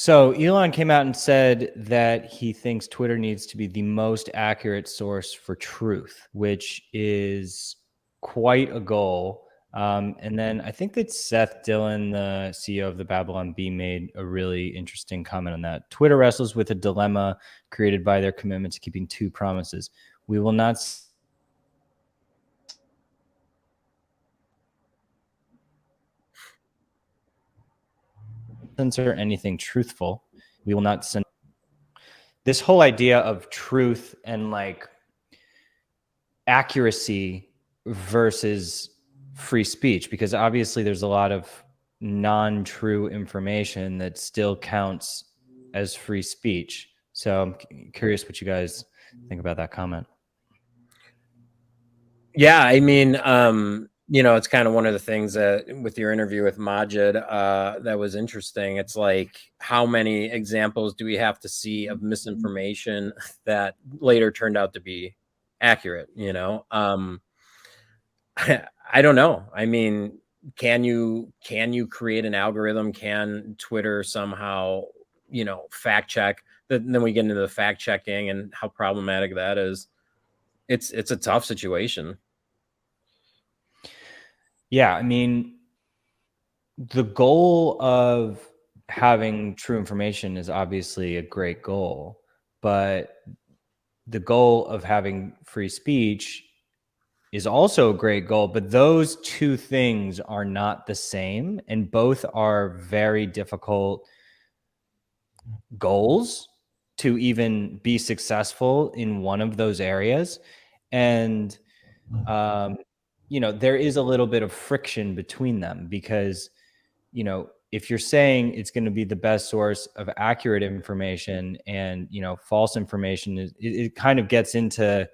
So Elon came out and said that he thinks Twitter needs to be the most accurate source for truth, which is quite a goal. And then I think that Seth Dillon, the CEO of the Babylon Bee, made a really interesting comment on that. Twitter wrestles with a dilemma created by their commitment to keeping two promises. We will not censor anything truthful. We will not censor. This whole idea of truth and like accuracy versus free speech, because obviously there's a lot of non-true information that still counts as free speech. So I'm curious what you guys think about that comment. Yeah, I mean, it's kind of one of the things that with your interview with Majid, that was interesting. It's like, how many examples do we have to see of misinformation that later turned out to be accurate? I don't know. I mean, can you create an algorithm? Can Twitter somehow, fact check? Then we get into the fact checking and how problematic that is. It's a tough situation. Yeah, I mean, the goal of having true information is obviously a great goal, but the goal of having free speech is also a great goal, but those two things are not the same, and both are very difficult goals to even be successful in one of those areas. And there is a little bit of friction between them, because if you're saying it's going to be the best source of accurate information, and false information it kind of gets into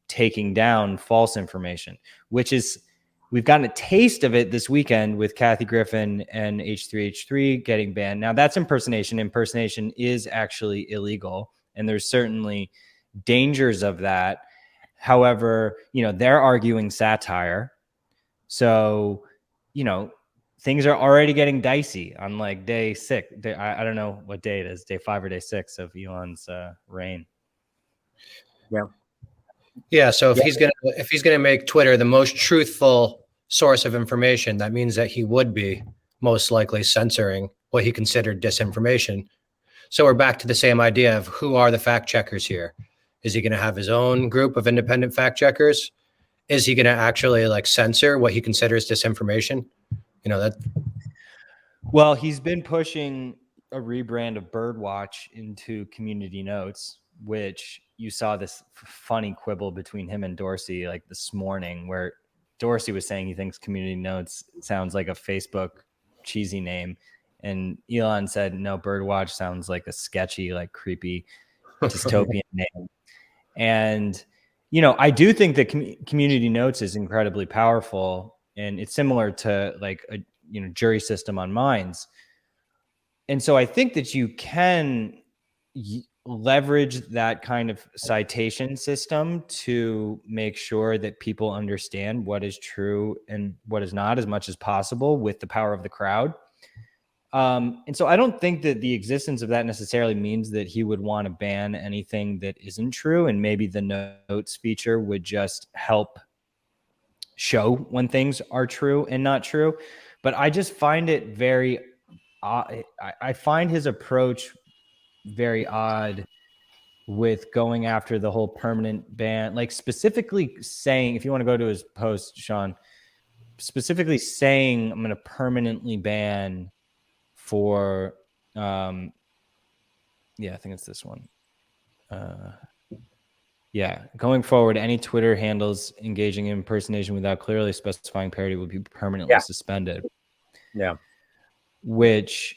taking down false information, which is, we've gotten a taste of it this weekend with Kathy Griffin and h3h3 getting banned. Now that's impersonation. Impersonation is actually illegal, and there's certainly dangers of that. However, they're arguing satire. So, things are already getting dicey on like day 6. I don't know what day it is, day 5 or day 6 of Elon's reign. Yeah. So if he's gonna make Twitter the most truthful source of information, that means that he would be most likely censoring what he considered disinformation. So we're back to the same idea of who are the fact checkers here. Is he going to have his own group of independent fact checkers? Is he going to actually like censor what he considers disinformation? Well, he's been pushing a rebrand of Birdwatch into Community Notes, which you saw this funny quibble between him and Dorsey like this morning, where Dorsey was saying he thinks Community Notes sounds like a Facebook cheesy name, and Elon said no, Birdwatch sounds like a sketchy, like creepy dystopian name. And I do think that Community Notes is incredibly powerful, and it's similar to like a jury system on Minds. And so I think that you can leverage that kind of citation system to make sure that people understand what is true and what is not as much as possible with the power of the crowd. And so I don't think that the existence of that necessarily means that he would want to ban anything that isn't true. And maybe the notes feature would just help show when things are true and not true. But I just find it very I find his approach very odd with going after the whole permanent ban, like specifically saying, if you want to go to his post, Sean, specifically saying I'm going to permanently ban for I think it's this one. Going forward, any Twitter handles engaging in impersonation without clearly specifying parody will be permanently suspended. Yeah. Which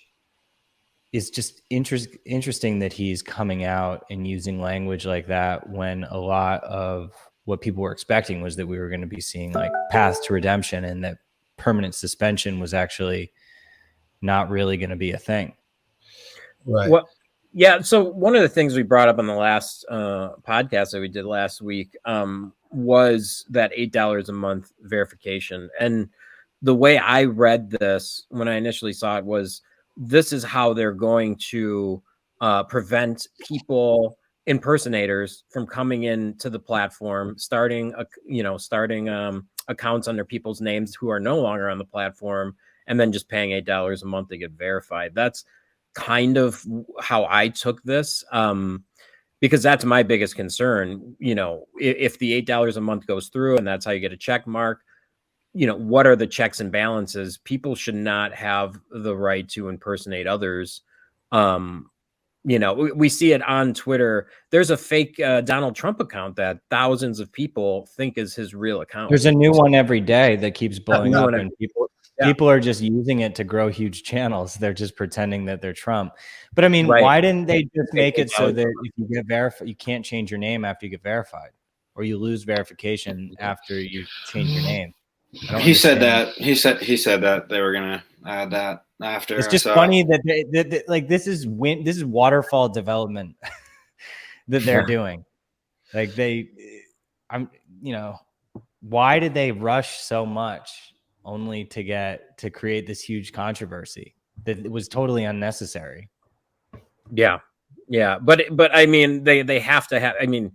is just interesting that he's coming out and using language like that, when a lot of what people were expecting was that we were going to be seeing like paths to redemption, and that permanent suspension was actually not really going to be a thing. Right. Well, yeah. So one of the things we brought up on the last podcast that we did last week was that $8 a month verification. And the way I read this when I initially saw it was, this is how they're going to prevent people, impersonators, from coming into the platform, starting accounts under people's names who are no longer on the platform, and then just paying $8 a month to get verified. That's kind of how I took this, because that's my biggest concern. If the $8 a month goes through and that's how you get a check mark, what are the checks and balances? People should not have the right to impersonate others. We see it on Twitter. There's a fake Donald Trump account that thousands of people think is his real account. There's a new one every day that keeps blowing up, and people are just using it to grow huge channels. They're just pretending that they're Trump. But I mean, why didn't they just make it so that if you get verified, you can't change your name after you get verified, or you lose verification after you change your name? He said that they were gonna add that after. It's just funny that like this is waterfall development that they're doing. Like why did they rush so much only to create this huge controversy that it was totally unnecessary? Yeah. But I mean, they have to have. I mean,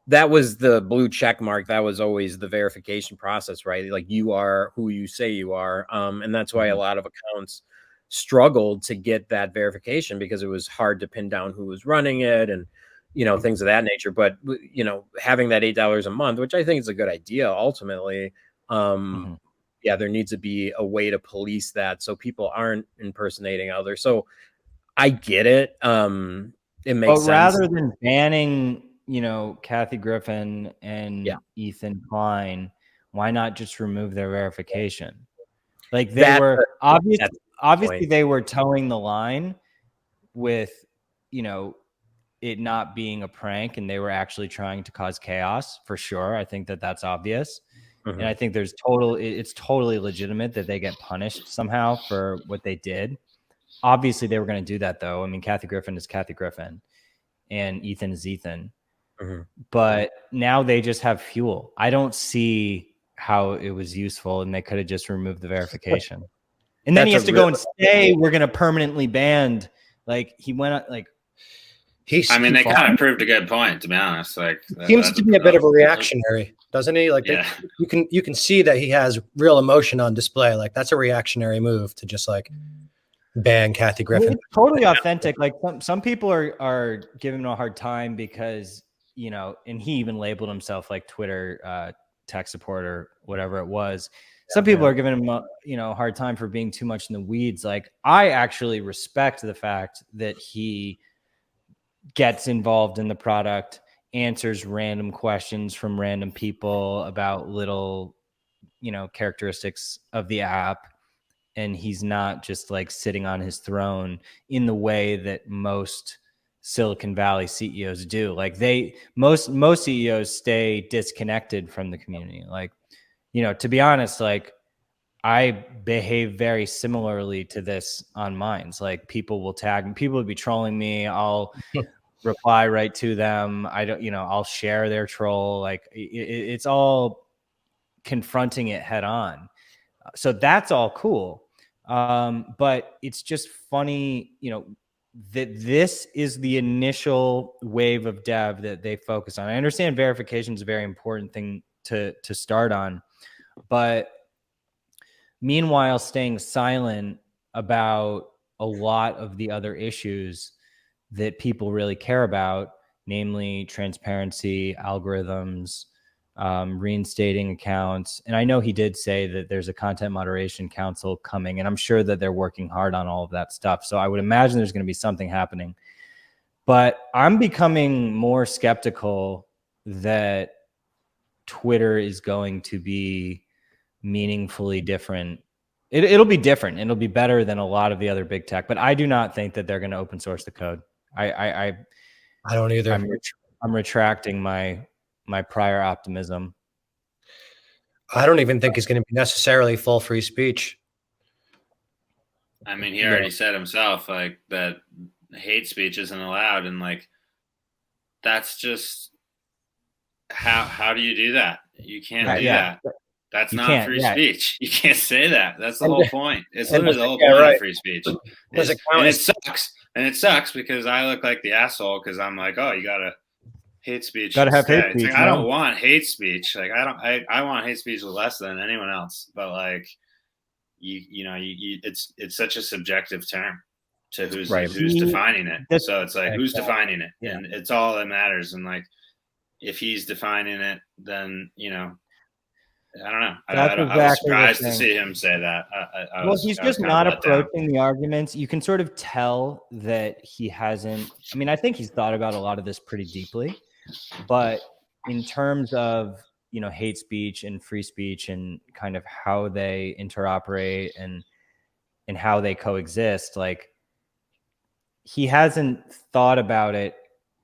that was the blue check mark. That was always the verification process, right? Like, you are who you say you are. And that's why a lot of accounts struggled to get that verification, because it was hard to pin down who was running it and, things of that nature. But, having that $8 a month, which I think is a good idea ultimately. Yeah, there needs to be a way to police that so people aren't impersonating others. So I get it. It makes sense. Rather than banning, Kathy Griffin and Ethan Klein, why not just remove their verification? Like, they were obviously they were towing the line with, it not being a prank, and they were actually trying to cause chaos, for sure. I think that's obvious. And I think it's totally legitimate that they get punished somehow for what they did. Obviously they were going to do that, though. I mean, Kathy Griffin is Kathy Griffin and Ethan is Ethan. But now they just have fuel. I don't see how it was useful, and they could have just removed the verification. And then he has to go and say, we're going to permanently ban. Like, he went like, they kind of proved a good point, to be honest. Like, seems to be a bit of a reactionary, doesn't he? Like, you can see that he has real emotion on display. Like, that's a reactionary move to just like ban Kathy Griffin. It's totally authentic. Like, some people are giving him a hard time because, and he even labeled himself like Twitter tech support or whatever it was. Some people are giving him a hard time for being too much in the weeds. Like, I actually respect the fact that he gets involved in the product, answers random questions from random people about little, characteristics of the app. And he's not just like sitting on his throne in the way that most Silicon Valley CEOs do. Like, most CEOs stay disconnected from the community. Like, to be honest, like, I behave very similarly to this on Minds. Like, people will tag me, people will be trolling me. I'll reply right to them. I don't, I'll share their troll. Like, it's all confronting it head on. So that's all cool. But it's just funny, that this is the initial wave of dev that they focus on. I understand verification is a very important thing to start on, but meanwhile, staying silent about a lot of the other issues that people really care about, namely transparency, algorithms, reinstating accounts. And I know he did say that there's a content moderation council coming, and I'm sure that they're working hard on all of that stuff. So I would imagine there's going to be something happening. But I'm becoming more skeptical that Twitter is going to be meaningfully different. It'll be different. It'll be better than a lot of the other big tech, but I do not think that they're going to open source the code. I don't either. I'm retracting my prior optimism. I don't even think it's going to be necessarily full free speech. I mean, he already said himself, like, that hate speech isn't allowed, and like, that's just how do you do that? You can't do that. That's You not can't, free yeah. speech. You can't say that. That's the whole point. It's literally the whole Yeah, point right. of free speech. Does it count And it as- sucks. And it sucks because I look like the asshole because I'm like, oh, you gotta hate speech. Gotta should have hate stay. It's speech, like, I don't man. want hate speech. Like I want hate speech less than anyone else. But like it's such a subjective term to who's defining it. So it's like who's defining it, Yeah. and it's all that matters. And like if he's defining it, then I don't know. That's I was exactly the surprised to thing. see him say that. Well, he's I was just kind not of let down. approaching the arguments. You can sort of tell that he hasn't. I mean, I think he's thought about a lot of this pretty deeply, but in terms of hate speech and free speech and kind of how they interoperate and how they coexist, like he hasn't thought about it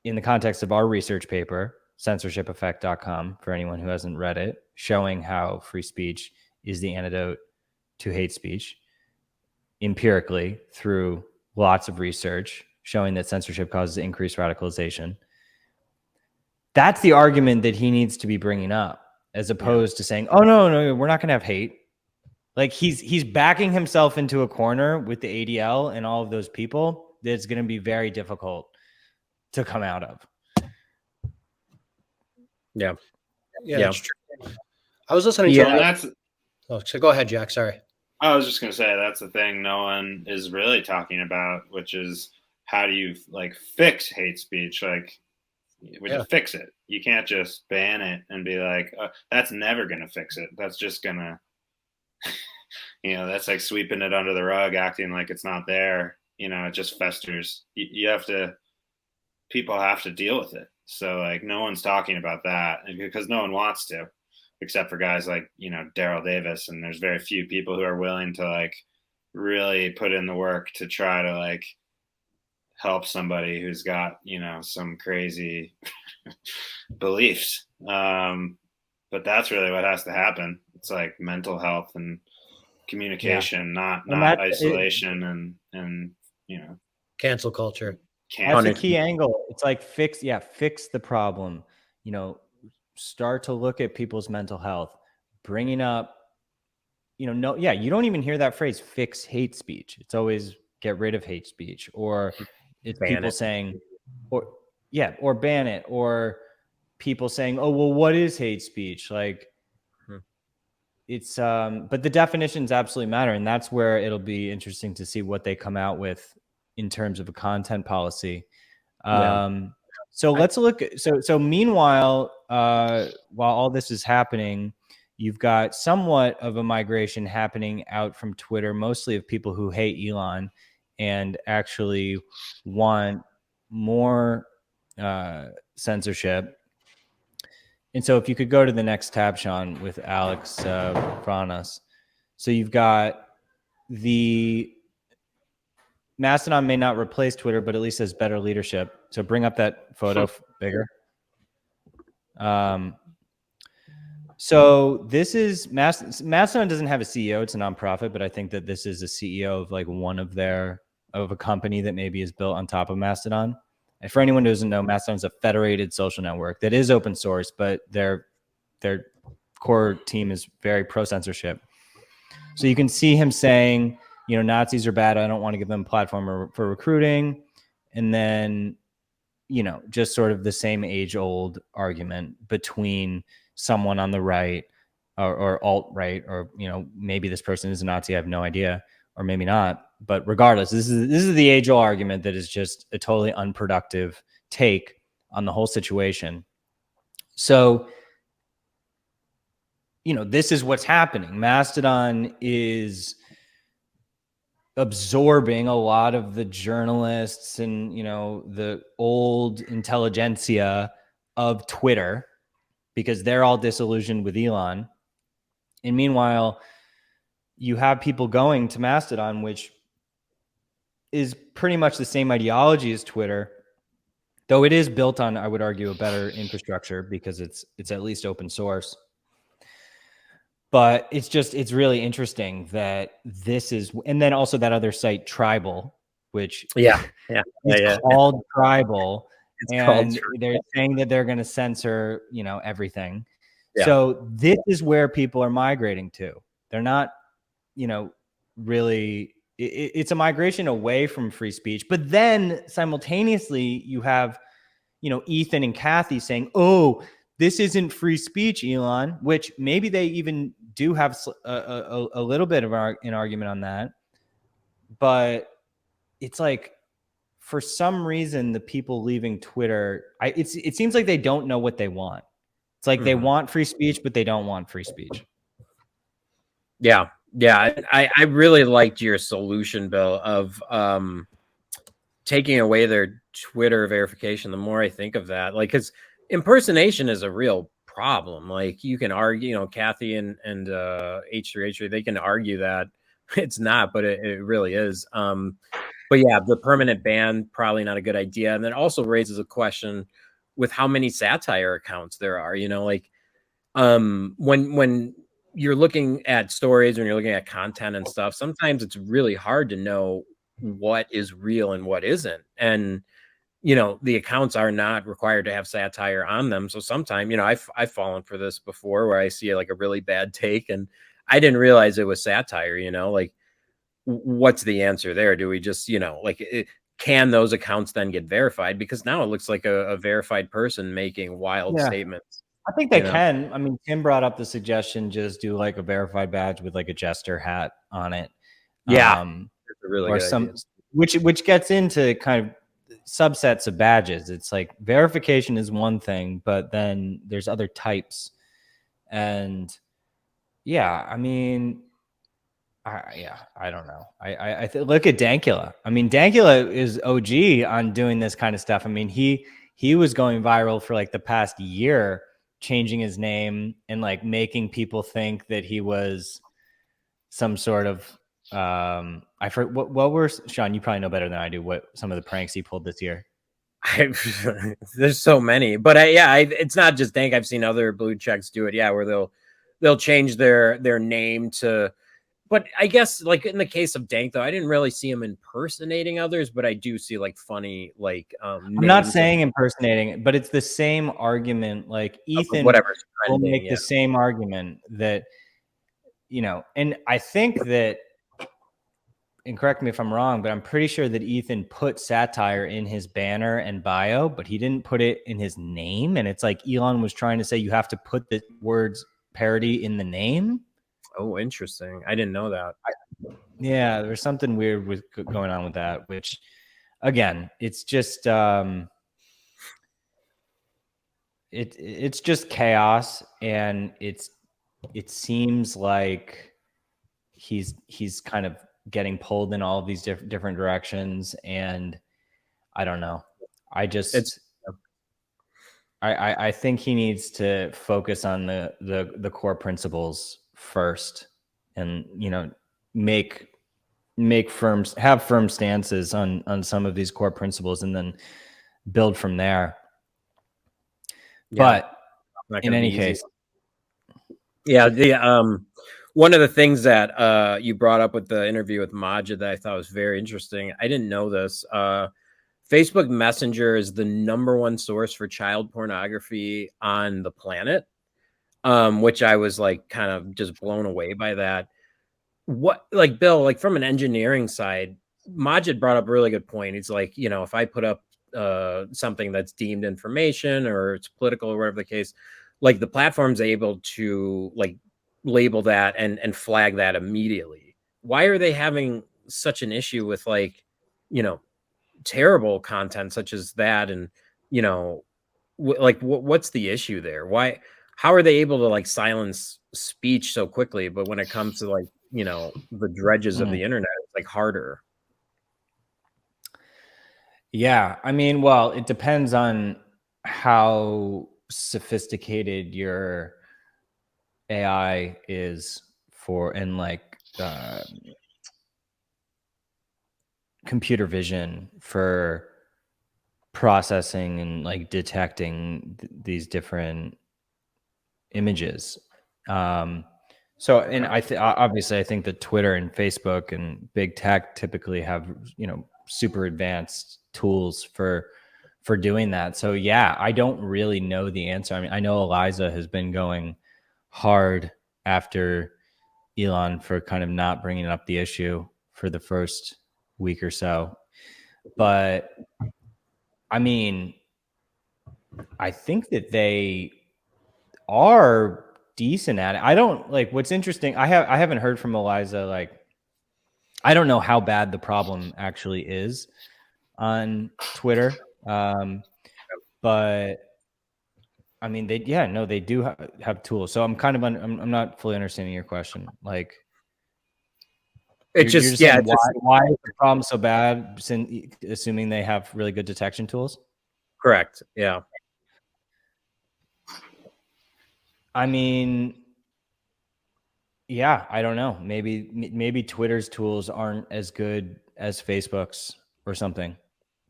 in the context of our research paper, censorshipeffect.com, for anyone who hasn't read it, showing how free speech is the antidote to hate speech empirically through lots of research showing that censorship causes increased radicalization. That's the argument that he needs to be bringing up, as opposed to saying, oh, no, we're not going to have hate. Like he's backing himself into a corner with the ADL and all of those people that's going to be very difficult to come out of. Yeah, that's true. I was listening to so go ahead, Jack. Sorry. I was just going to say that's the thing no one is really talking about, which is how do you like fix hate speech? Like, we just fix it. You can't just ban it and be like, that's never going to fix it. That's just going to, that's like sweeping it under the rug, acting like it's not there. It just festers. You have to, people have to deal with it. So like no one's talking about that because no one wants to, except for guys like, Daryl Davis. And there's very few people who are willing to like really put in the work to try to like help somebody who's got, some crazy beliefs. But that's really what has to happen. It's like mental health and communication, not isolation and cancel culture. That's a key angle. It's like fix the problem. Start to look at people's mental health, bringing up, you don't even hear that phrase, fix hate speech. It's always get rid of hate speech, or it's people saying, or ban it, or people saying, oh, well, what is hate speech? Like it's, but the definitions absolutely matter. And that's where it'll be interesting to see what they come out with in terms of a content policy. So let's look. So meanwhile, while all this is happening, you've got somewhat of a migration happening out from Twitter, mostly of people who hate Elon and actually want more censorship. And so if you could go to the next tab, Sean, with Alex Franas. So you've got the Mastodon may not replace Twitter, but at least has better leadership. So bring up that photo bigger. So this is Mastodon doesn't have a CEO. It's a nonprofit, but I think that this is a CEO of like of a company that maybe is built on top of Mastodon. And for anyone who doesn't know, Mastodon is a federated social network that is open source, but their core team is very pro censorship. So you can see him saying, Nazis are bad. I don't want to give them a platform for recruiting. And then, just sort of the same age-old argument between someone on the right or alt-right, or, maybe this person is a Nazi. I have no idea, or maybe not. But regardless, this is the age-old argument that is just a totally unproductive take on the whole situation. So, this is what's happening. Mastodon is absorbing a lot of the journalists and, the old intelligentsia of Twitter because they're all disillusioned with Elon. And meanwhile, you have people going to Mastodon, which is pretty much the same ideology as Twitter, though it is built on, I would argue, a better infrastructure because it's at least open source. But it's really interesting that this is, and then also that other site, Tribal, which is called Tribal, and they're saying that they're going to censor, everything. Yeah. So this is where people are migrating to. They're not, really, it's a migration away from free speech. But then simultaneously you have, Ethan and Kathy saying, oh, this isn't free speech, Elon, which maybe they even do have a little bit of an argument on that. But it's like, for some reason, the people leaving Twitter, it seems like they don't know what they want. It's like they want free speech, but they don't want free speech. Yeah. Yeah. I really liked your solution, Bill, of taking away their Twitter verification. The more I think of that, like, because impersonation is a real problem. Like, you can argue, Kathy and h3h3, they can argue that it's not, but it really is. But yeah, the permanent ban, probably not a good idea. And then also raises a question with how many satire accounts there are, like, when you're looking at stories, when you're looking at content and stuff, sometimes it's really hard to know what is real and what isn't. And, the accounts are not required to have satire on them. So sometimes, I've fallen for this before, where I see like a really bad take and I didn't realize it was satire, like, what's the answer there? Do we just, can those accounts then get verified? Because now it looks like a verified person making wild statements. I think they can. I mean, Tim brought up the suggestion, just do like a verified badge with like a jester hat on it. Yeah. That's a really or good some idea. which gets into kind of subsets of badges. It's like verification is one thing, but then there's other types. And yeah, I mean, I don't know. I look at Dankula. I mean, Dankula is OG on doing this kind of stuff. I mean, he was going viral for like the past year, changing his name and like making people think that he was some sort of I forget what were, Sean, you probably know better than I do, what some of the pranks he pulled this year. There's so many, but it's not just Dank. I've seen other blue checks do it. Yeah, where they'll change their name to. But I guess, like, in the case of Dank, though, I didn't really see him impersonating others, but I do see like funny, like, I'm not saying impersonating, but it's the same argument. Like, Ethan whatever's will trending, make the same argument that, and I think that, and correct me if I'm wrong, but I'm pretty sure that Ethan put satire in his banner and bio, but he didn't put it in his name. And it's like Elon was trying to say you have to put the words parody in the name. Oh, interesting. I didn't know that. Yeah, there's something weird going on with that, which, again, it's just it's just chaos, and it seems like he's kind of getting pulled in all of these different directions, and I don't know. I think he needs to focus on the core principles first, and have firm stances on some of these core principles, and then build from there. Yeah, but in any case, the one of the things that you brought up with the interview with Majid that I thought was very interesting, I didn't know this. Facebook Messenger is the #1 source for child pornography on the planet, which I was like kind of just blown away by that. What, like, Bill, like, from an engineering side, Majid brought up a really good point. He's like, if I put up something that's deemed information or it's political or whatever the case, like, the platform's able to like label that and flag that immediately. Why are they having such an issue with, like, terrible content such as that? And what's the issue there? How are they able to like silence speech so quickly, but when it comes to, like, the dredges of the internet, it's like harder? Yeah, I mean, well, it depends on how sophisticated your AI is and like computer vision for processing and like detecting these different images. So, and obviously I think that Twitter and Facebook and big tech typically have, super advanced tools for doing that. So yeah, I don't really know the answer. I mean, I know Eliza has been going hard after Elon for kind of not bringing up the issue for the first week or so. But I mean, I think that they are decent at it. I don't like what's interesting. I haven't heard from Eliza. Like, I don't know how bad the problem actually is on Twitter. But I mean, they do have tools. So I'm kind of I'm not fully understanding your question. Like, It's you're just, saying why is the problem so bad? Assuming they have really good detection tools. correct. Yeah. I mean, yeah, I don't know. Maybe Twitter's tools aren't as good as Facebook's or something.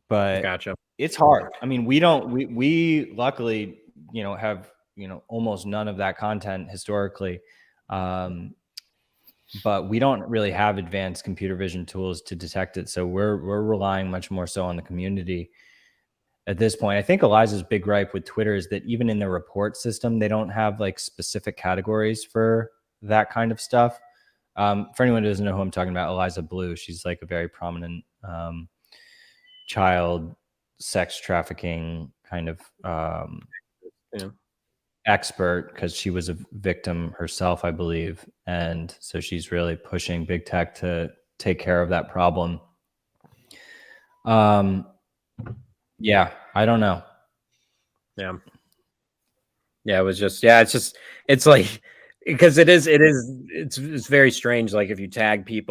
But Gotcha. it's hard. I mean, we luckily, have, almost none of that content historically. But we don't really have advanced computer vision tools to detect it. So we're relying much more so on the community at this point. I think Eliza's big gripe with Twitter is that even in their report system, they don't have like specific categories for that kind of stuff. For anyone who doesn't know who I'm talking about, Eliza Blue, she's like a very prominent child sex trafficking kind of expert, because she was a victim herself, I believe. And so she's really pushing big tech to take care of that problem. Yeah, I don't know. Yeah, it was just, it's like, because it's very strange. Like if you tag people